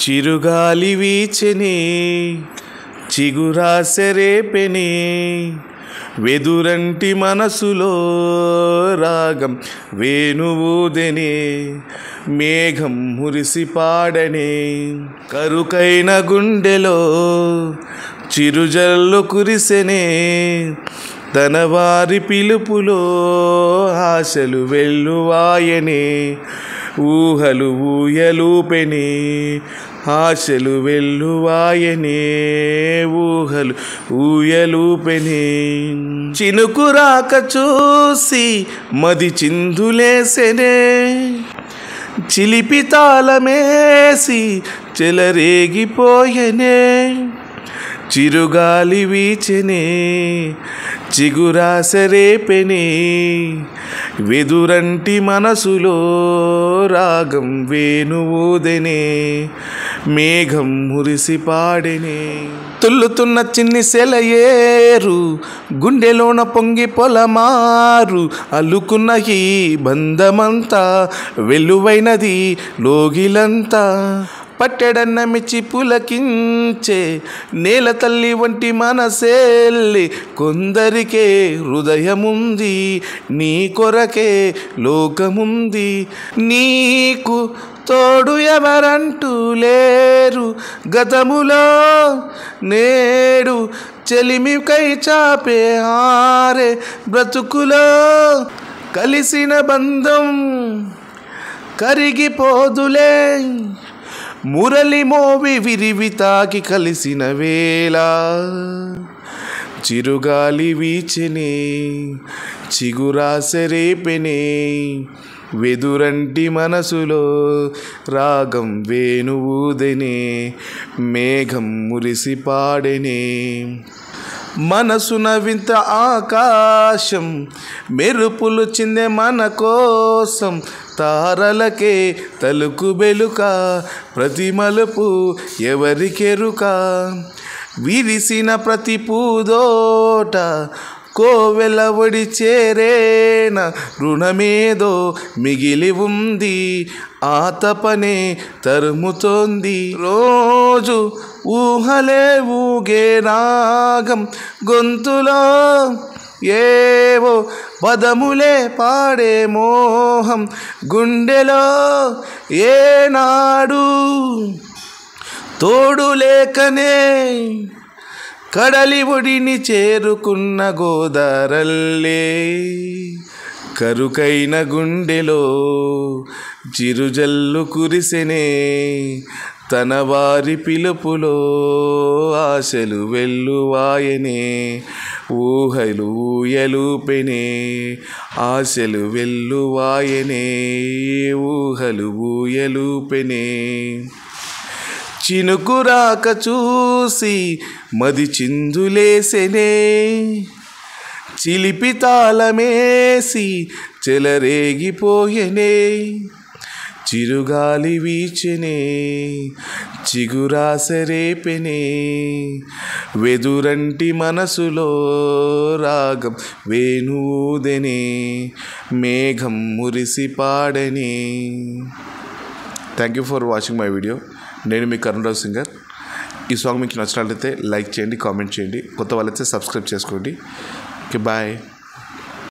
చిరుగాలి వీచెనే చిగురాశ రేపెనే వెదురంటి మనసులో రాగం వేణువూదెనే మేఘం మురిసి పాడనే కరుకైన గుండెలో చిరుజల్లు కురిసెనే తన వారి పిలుపులో ఆశలు వెల్లువాయనే ఊహలు ఊయలూపెనే ఆశలు వెల్లువాయనే ఊహలు ఊయలూపెనే చినుకు రాక చూసి మది చిందులేసెనే చిలిపి తాళమేసి చెలరేగిపోయెనే చిరుగాలి వీచెనే చిగురాశ రేపెనే వెదురంటి మనసులో రాగం వేణువూదెనే మేఘం మురిసి పాడెనే తుల్లుతున్న చిన్ని సెలయేరు గుండెలోన పొంగి పొలమారు అల్లుకున్న ఈ బంధమంతా వెలువైనది లోగిలంతా పట్టెడన్న మిచ్చి పులకించే నేల తల్లి వంటి మనసేల్లి కొందరికే హృదయముంది నీ కొరకే లోకముంది నీకు తోడు ఎవరంటూ లేరు గతములో నేడు చెలిమికై చాపే ఆరే బ్రతుకులో కలిసిన బంధం కరిగిపోదులే మురళి మోవి విరివి తాకి కలిసిన వేళ చిరుగాలి వీచెనే చిగురాశ రేపెనే వెదురంటి మనసులో రాగం వేణువూదెనే మేఘం మురిసి పాడెనే మనసున వింత ఆకాశం మెరుపులు చిందే మన కోసం తారలకే తలుకు బెలుక ప్రతి మలుపు ఎవరికెరుక విరిసిన ప్రతి పూదోట కోవెల ఒడి చేరేన రుణమేదో మిగిలి ఉంది ఆ తపనే తరుముతోంది రోజు ఊహలే ఊగే రాగం గొంతులో ఏవో పదములే పాడే మోహం గుండెలో ఏనాడు తోడు లేకనే కడలి ఒడిని చేరుకున్న గోదారల్లే కరుకైన గుండెలో చిరుజల్లు కురిసెనే తన వారి పిలుపులో ఆశలు వెల్లువాయనే ఊహలు ఊయలూపెనే ఆశలు వెల్లువాయనే ఊహలు ఊయలూపెనే చినుకు రాక చూసి మది చిందులేసెనే చిలిపి తాళమేసి చెలరేగిపోయెనే చిరుగాలి వీచెనే చిగురాశ రేపెనే వెదురంటి మనసులో రాగం వేణువూదెనే మేఘం మురిసి పాడెనే. Thank you for watching my video. నేను మీ కరుణరావు సింగర్. ఈ సాంగ్ మీకు నచ్చినట్లయితే లైక్ చేయండి, కామెంట్ చేయండి. కొత్త వాళ్ళైతే సబ్స్క్రైబ్ చేసుకోండి. Okay, bye.